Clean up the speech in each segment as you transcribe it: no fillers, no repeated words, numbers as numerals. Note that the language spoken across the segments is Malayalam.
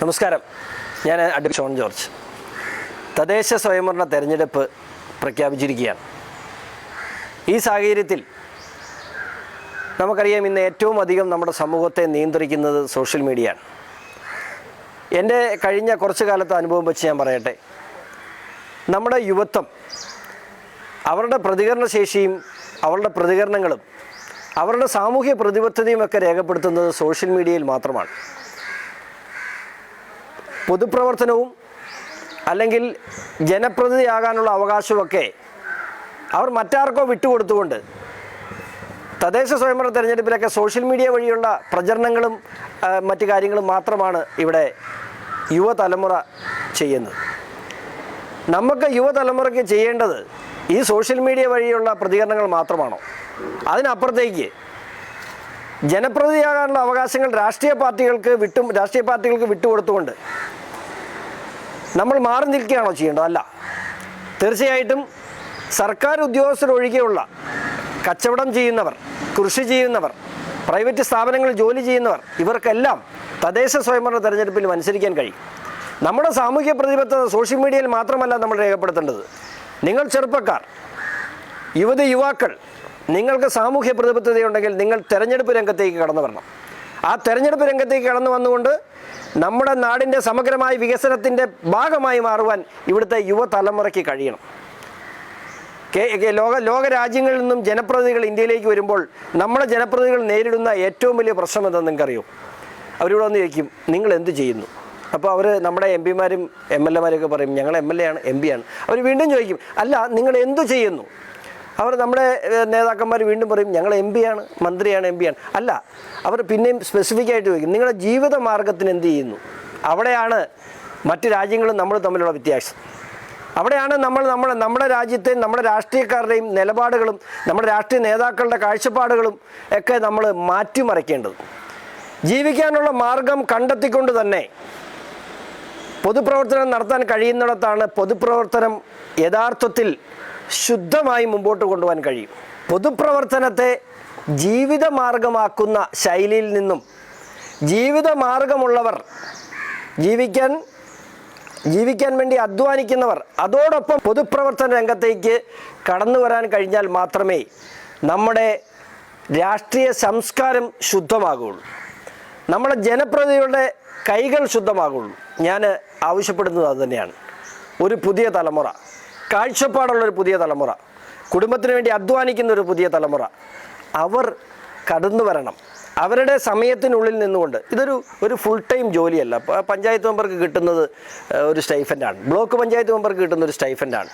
നമസ്കാരം. ഞാൻ അഡ്വക്കേറ്റ് ഷോൺ ജോർജ്. തദ്ദേശ സ്വയംഭരണ തെരഞ്ഞെടുപ്പ് പ്രഖ്യാപിച്ചിരിക്കുകയാണ്. ഈ സാഹചര്യത്തിൽ നമുക്കറിയാം, ഇന്ന് ഏറ്റവും അധികം നമ്മുടെ സമൂഹത്തെ നിയന്ത്രിക്കുന്നത് സോഷ്യൽ മീഡിയയാണ്. എൻ്റെ കഴിഞ്ഞ കുറച്ചു കാലത്തെ അനുഭവം വെച്ച് ഞാൻ പറയട്ടെ, നമ്മുടെ യുവത്വം അവരുടെ പ്രതികരണശേഷിയും അവരുടെ പ്രതികരണങ്ങളും അവരുടെ സാമൂഹ്യ പ്രതിബദ്ധതയുമൊക്കെ രേഖപ്പെടുത്തുന്നത് സോഷ്യൽ മീഡിയയിൽ മാത്രമാണ്. പൊതുപ്രവർത്തനവും അല്ലെങ്കിൽ ജനപ്രതിനിധിയാകാനുള്ള അവകാശമൊക്കെ അവർ മറ്റാർക്കോ വിട്ടുകൊടുത്തുകൊണ്ട് തദ്ദേശ സ്വയംഭരണ തെരഞ്ഞെടുപ്പിലൊക്കെ സോഷ്യൽ മീഡിയ വഴിയുള്ള പ്രചരണങ്ങളും മറ്റു കാര്യങ്ങളും മാത്രമാണ് ഇവിടെ യുവതലമുറ ചെയ്യുന്നത്. നമുക്ക് യുവതലമുറയ്ക്ക് ചെയ്യേണ്ടത് ഈ സോഷ്യൽ മീഡിയ വഴിയുള്ള പ്രതികരണങ്ങൾ മാത്രമാണോ? അതിനപ്പുറത്തേക്ക് ജനപ്രതിനിധിയാകാനുള്ള അവകാശങ്ങൾ രാഷ്ട്രീയ പാർട്ടികൾക്ക് വിട്ടുകൊടുത്തുകൊണ്ട് നമ്മൾ മാറി നിൽക്കുകയാണോ ചെയ്യേണ്ടത്? അല്ല. തീർച്ചയായിട്ടും സർക്കാർ ഉദ്യോഗസ്ഥരൊഴികെയുള്ള കച്ചവടം ചെയ്യുന്നവർ, കൃഷി ചെയ്യുന്നവർ, പ്രൈവറ്റ് സ്ഥാപനങ്ങളിൽ ജോലി ചെയ്യുന്നവർ, ഇവർക്കെല്ലാം തദ്ദേശ സ്വയംഭരണ തെരഞ്ഞെടുപ്പിൽ മത്സരിക്കാൻ കഴിയും. നമ്മുടെ സാമൂഹ്യ പ്രതിബദ്ധത സോഷ്യൽ മീഡിയയിൽ മാത്രമല്ല നമ്മൾ രേഖപ്പെടുത്തേണ്ടത്. നിങ്ങൾ ചെറുപ്പക്കാർ, യുവാക്കൾ, നിങ്ങൾക്ക് സാമൂഹ്യ പ്രതിബദ്ധതയുണ്ടെങ്കിൽ നിങ്ങൾ തെരഞ്ഞെടുപ്പ് രംഗത്തേക്ക് കടന്നു വരണം. ആ തെരഞ്ഞെടുപ്പ് രംഗത്തേക്ക് കടന്നു വന്നുകൊണ്ട് നമ്മുടെ നാടിൻ്റെ സമഗ്രമായ വികസനത്തിൻ്റെ ഭാഗമായി മാറുവാൻ ഇവിടുത്തെ യുവതലമുറയ്ക്ക് കഴിയണം. ലോക രാജ്യങ്ങളിൽ നിന്നും ജനപ്രതിനിധികൾ ഇന്ത്യയിലേക്ക് വരുമ്പോൾ നമ്മുടെ ജനപ്രതിനിധികൾ നേരിടുന്ന ഏറ്റവും വലിയ പ്രശ്നം എന്താണെന്ന് നിങ്ങൾക്കറിയോ? അവരിവിടെ വന്ന് ചോദിക്കും, നിങ്ങൾ എന്ത് ചെയ്യുന്നു? അപ്പോൾ അവർ നമ്മുടെ എം പിമാരും എം എൽ എമാരൊക്കെ പറയും, ഞങ്ങൾ എം എൽ എ ആണ്, എം പി ആണ്. അവർ വീണ്ടും ചോദിക്കും, അല്ല നിങ്ങൾ എന്തു ചെയ്യുന്നു? അവർ നമ്മുടെ നേതാക്കന്മാർ വീണ്ടും പറയും, ഞങ്ങൾ എം പി ആണ്, മന്ത്രിയാണ്, എം പി ആണ്. അല്ല, അവർ പിന്നെയും സ്പെസിഫിക് ആയിട്ട് ചോദിക്കും, നിങ്ങളുടെ ജീവിത മാർഗത്തിന് എന്ത് ചെയ്യുന്നു? അവിടെയാണ് മറ്റ് രാജ്യങ്ങളും നമ്മൾ തമ്മിലുള്ള വ്യത്യാസം. അവിടെയാണ് നമ്മുടെ രാജ്യത്തെയും നമ്മുടെ രാഷ്ട്രീയക്കാരുടെയും നിലപാടുകളും നമ്മുടെ രാഷ്ട്രീയ നേതാക്കളുടെ കാഴ്ചപ്പാടുകളും ഒക്കെ നമ്മൾ മാറ്റിമറിക്കേണ്ടത്. ജീവിക്കാനുള്ള മാർഗം കണ്ടെത്തിക്കൊണ്ട് തന്നെ പൊതുപ്രവർത്തനം നടത്താൻ കഴിയുന്നിടത്താണ് പൊതുപ്രവർത്തനം യഥാർത്ഥത്തിൽ ശുദ്ധമായി മുമ്പോട്ട് കൊണ്ടുപോകാൻ കഴിയും. പൊതുപ്രവർത്തനത്തെ ജീവിതമാർഗമാക്കുന്ന ശൈലിയിൽ നിന്നും ജീവിതമാർഗമുള്ളവർ, ജീവിക്കാൻ വേണ്ടി അധ്വാനിക്കുന്നവർ, അതോടൊപ്പം പൊതുപ്രവർത്തന രംഗത്തേക്ക് കടന്നു വരാൻ കഴിഞ്ഞാൽ മാത്രമേ നമ്മുടെ രാഷ്ട്രീയ സംസ്കാരം ശുദ്ധമാകുള്ളൂ, നമ്മുടെ ജനപ്രതിനിധികളുടെ കൈകൾ ശുദ്ധമാകുള്ളൂ. ഞാൻ ആവശ്യപ്പെടുന്നത് അതുതന്നെയാണ്. ഒരു പുതിയ തലമുറ, കാഴ്ചപ്പാടുള്ളൊരു പുതിയ തലമുറ, കുടുംബത്തിന് വേണ്ടി അധ്വാനിക്കുന്ന ഒരു പുതിയ തലമുറ, അവർ കടന്നു വരണം. അവരുടെ സമയത്തിനുള്ളിൽ നിന്നുകൊണ്ട്, ഇതൊരു ഫുൾ ടൈം ജോലിയല്ല. പഞ്ചായത്ത് മെമ്പർക്ക് കിട്ടുന്നത് ഒരു സ്റ്റൈഫൻ്റാണ്, ബ്ലോക്ക് പഞ്ചായത്ത് മെമ്പർക്ക് കിട്ടുന്ന ഒരു സ്റ്റൈഫൻ്റാണ്,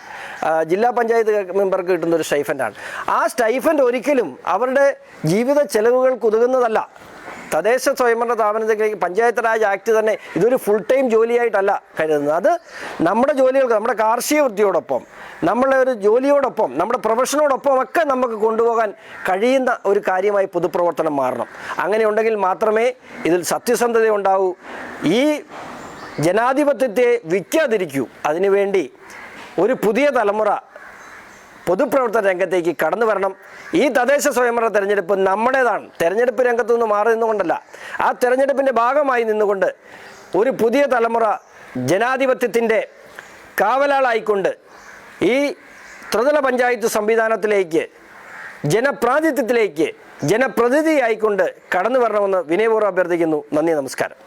ജില്ലാ പഞ്ചായത്ത് മെമ്പർക്ക് കിട്ടുന്ന ഒരു സ്റ്റൈഫൻ്റാണ്. ആ സ്റ്റൈഫൻ്റ് ഒരിക്കലും അവരുടെ ജീവിത ചെലവുകൾക്ക് ഉതകുന്നതല്ല. തദ്ദേശ സ്വയംഭരണ സ്ഥാപനത്തിലേക്ക് പഞ്ചായത്ത് രാജ് ആക്ട് തന്നെ ഇതൊരു ഫുൾ ടൈം ജോലിയായിട്ടല്ല കരുതുന്നത്. അത് നമ്മുടെ ജോലികൾക്ക്, നമ്മുടെ കാർഷിക വൃത്തിയോടൊപ്പം, നമ്മളെ ഒരു ജോലിയോടൊപ്പം, നമ്മുടെ പ്രൊഫഷനോടൊപ്പം ഒക്കെ നമുക്ക് കൊണ്ടുപോകാൻ കഴിയുന്ന ഒരു കാര്യമായി പൊതുപ്രവർത്തനം മാറണം. അങ്ങനെ ഉണ്ടെങ്കിൽ മാത്രമേ ഇതിൽ സത്യസന്ധത ഉണ്ടാവൂ, ഈ ജനാധിപത്യത്തെ വിൽക്കാതിരിക്കൂ. അതിനുവേണ്ടി ഒരു പുതിയ തലമുറ പൊതുപ്രവർത്തന രംഗത്തേക്ക് കടന്നു വരണം. ഈ തദ്ദേശ സ്വയംഭരണ തെരഞ്ഞെടുപ്പ് നമ്മുടേതാണ്. തെരഞ്ഞെടുപ്പ് രംഗത്തു നിന്ന് മാറി നിന്നുകൊണ്ടല്ല, ആ തെരഞ്ഞെടുപ്പിൻ്റെ ഭാഗമായി നിന്നുകൊണ്ട് ഒരു പുതിയ തലമുറ ജനാധിപത്യത്തിൻ്റെ കാവലാളായിക്കൊണ്ട് ഈ ത്രിതല പഞ്ചായത്ത് സംവിധാനത്തിലേക്ക്, ജനപ്രാതിനിധ്യത്തിലേക്ക് ജനപ്രതിനിധിയായിക്കൊണ്ട് കടന്നു വരണമെന്ന് വിനയപൂർവ്വം അഭ്യർത്ഥിക്കുന്നു. നന്ദി, നമസ്കാരം.